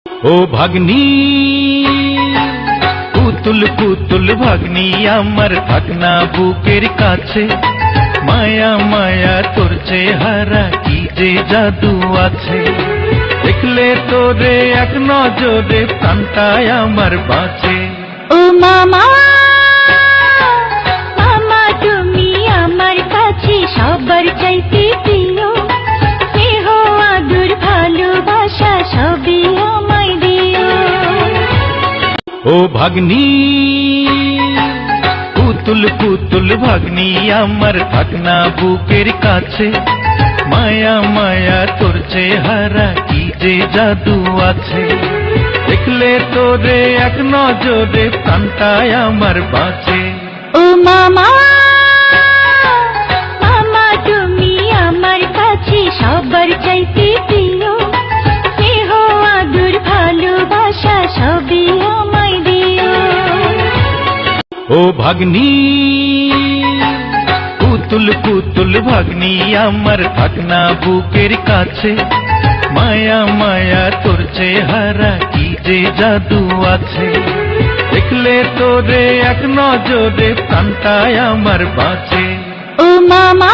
ও ভাগ্নি পুতুল পুতুল ভাগ্নি আমার থাকনা বুকের কাছে, মায়া মায়া তোর চেহারা কি যে জাদু আছে, দেখলে তোরে এক নজরে প্রাণটায় আমার বাঁচে। ও মামা মামা তুমি আমার কাছে সবার চাইতে প্রিয়, স্নেহ আদর ভালোবাসা সবই আমায় দিও। ও ভাগ্নি পুতুল পুতুল ভাগ্নি আমার থাকনা বুকের কাছে, মায়া মায়া তোর চেহারা কি যে জাদু আছে, দেখলে তোরে এক নজরে প্রাণটায় আমার বাঁচে। ও মামা মামা তুমি আমার কাছে সবার চাইতে প্রিয়, স্নেহ আদর ভালোবাসা সবই আমায় দিও। ও ভাগ্নি পুতুল পুতুল ভাগ্নি আমার থাকনা বুকের কাছে, মায়া মায়া তোর চেহারা কি যে জাদু আছে, দেখলে তোরে এক নজরে প্রাণটায় আমার বাঁচে। ও মামা